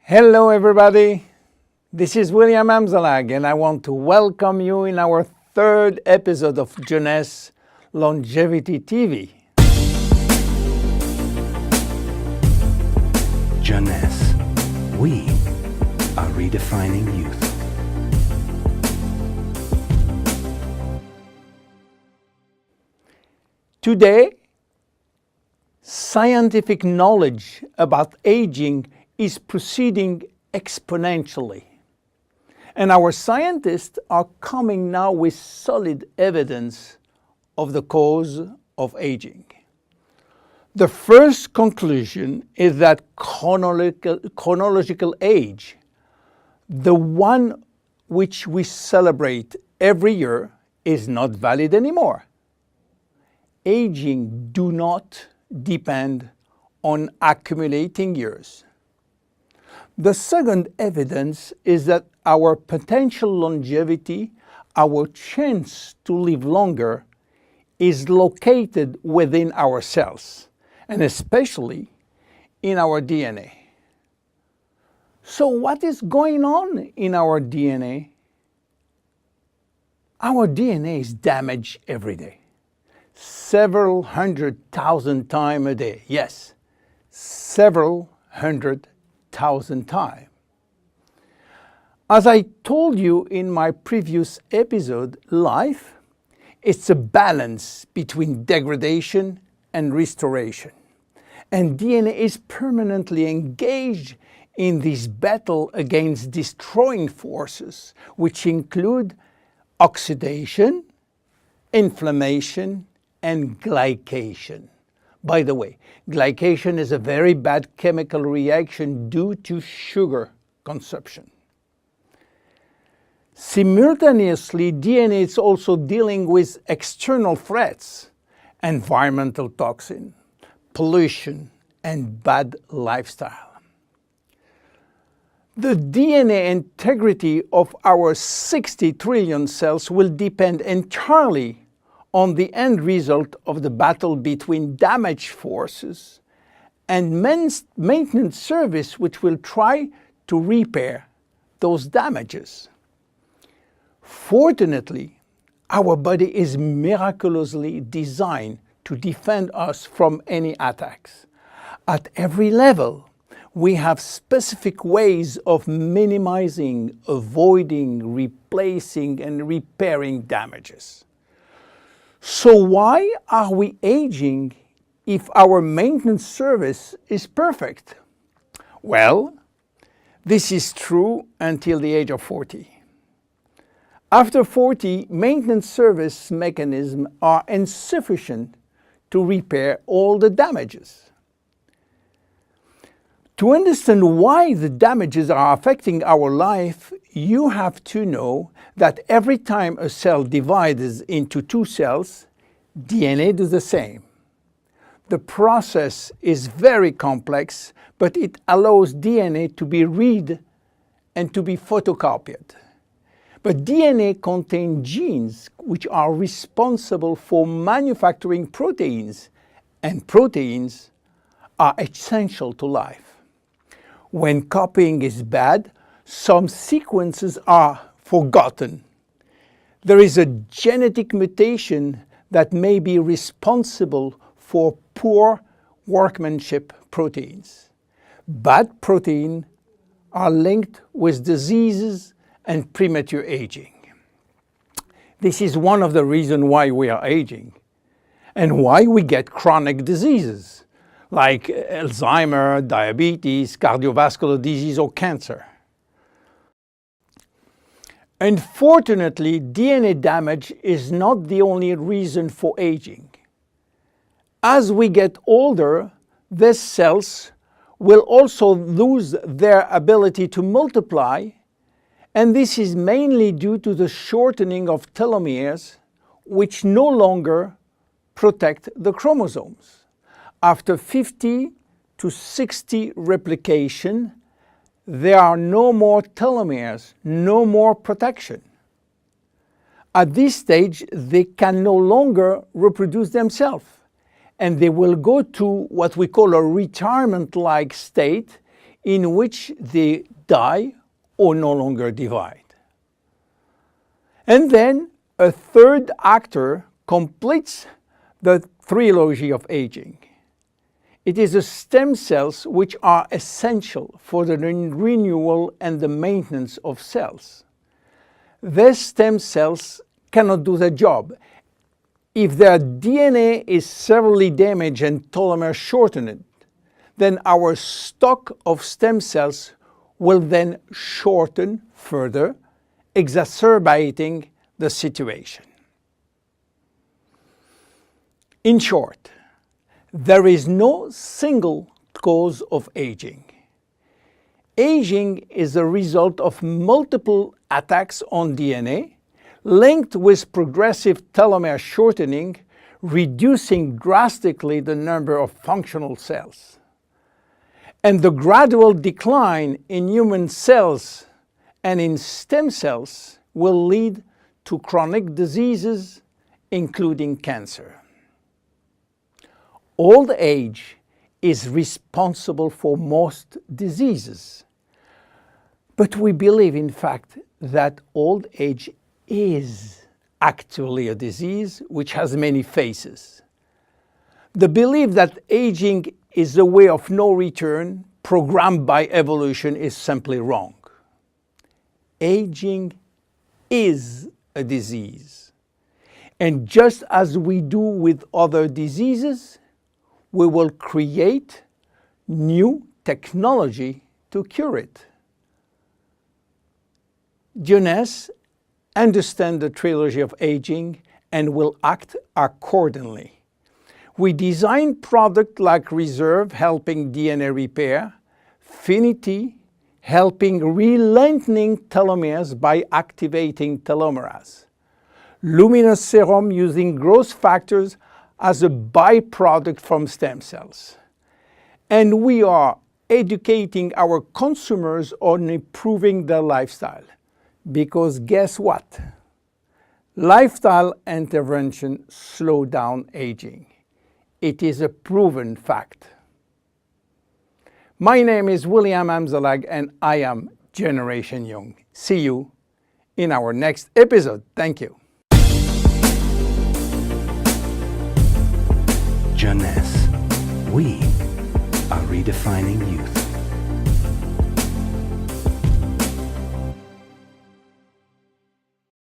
Hello everybody, this is William Amzalag and I want to welcome you in our third episode of Jeunesse Longevity TV. Jeunesse, we are redefining youth. Today, scientific knowledge about aging is proceeding exponentially. And our scientists are coming now with solid evidence of the cause of aging. The first conclusion is that chronological age, the one which we celebrate every year, is not valid anymore. Aging do not depend on accumulating years. The second evidence is that our potential longevity, our chance to live longer, is located within our cells, and especially in our DNA. So what is going on in our DNA? Our DNA is damaged every day. Several 100,000 times a day. Yes, several 100,000 times. As I told you in my previous episode, life is a balance between degradation and restoration. And DNA is permanently engaged in this battle against destroying forces, which include oxidation, inflammation, and glycation. By the way, glycation is a very bad chemical reaction due to sugar consumption. Simultaneously, DNA is also dealing with external threats, environmental toxin, pollution, and bad lifestyle. The DNA integrity of our 60 trillion cells will depend entirely on the end result of the battle between damage forces and maintenance service, which will try to repair those damages. Fortunately, our body is miraculously designed to defend us from any attacks. At every level, we have specific ways of minimizing, avoiding, replacing, and repairing damages. So why are we aging if our maintenance service is perfect? Well, this is true until the age of 40. After 40, maintenance service mechanisms are insufficient to repair all the damages. To understand why the damages are affecting our life, you have to know that every time a cell divides into two cells, DNA does the same. The process is very complex, but it allows DNA to be read and to be photocopied. But DNA contains genes which are responsible for manufacturing proteins, and proteins are essential to life. When copying is bad, some sequences are forgotten. There is a genetic mutation that may be responsible for poor workmanship proteins. Bad proteins are linked with diseases and premature aging. This is one of the reasons why we are aging and why we get chronic diseases like Alzheimer's, diabetes, cardiovascular disease, or cancer. Unfortunately, DNA damage is not the only reason for aging. As we get older, these cells will also lose their ability to multiply, and this is mainly due to the shortening of telomeres, which no longer protect the chromosomes. After 50 to 60 replication, there are no more telomeres, no more protection. At this stage, they can no longer reproduce themselves, and they will go to what we call a retirement-like state, in which they die or no longer divide. And then a third actor completes the trilogy of aging. It is the stem cells which are essential for the renewal and the maintenance of cells. These stem cells cannot do the job. If their DNA is severely damaged and telomere shortened, then our stock of stem cells will then shorten further, exacerbating the situation. In short, there is no single cause of aging. Aging is a result of multiple attacks on DNA linked with progressive telomere shortening, reducing drastically the number of functional cells. And the gradual decline in human cells and in stem cells will lead to chronic diseases, including cancer. Old age is responsible for most diseases. But we believe, in fact, that old age is actually a disease which has many faces. The belief that aging is a way of no return programmed by evolution is simply wrong. Aging is a disease. And just as we do with other diseases, we will create new technology to cure it. Jeunesse understands the trilogy of aging and will act accordingly. We design products like Reserve, helping DNA repair, Finity, helping re-lengthening telomeres by activating telomerase, Luminous Serum using growth factors as a byproduct from stem cells. And we are educating our consumers on improving their lifestyle. Because guess what? Lifestyle intervention slow down aging. It is a proven fact. My name is William Amzalag and I am Generation Young. See you in our next episode. Thank you. Jeunesse. We are redefining youth.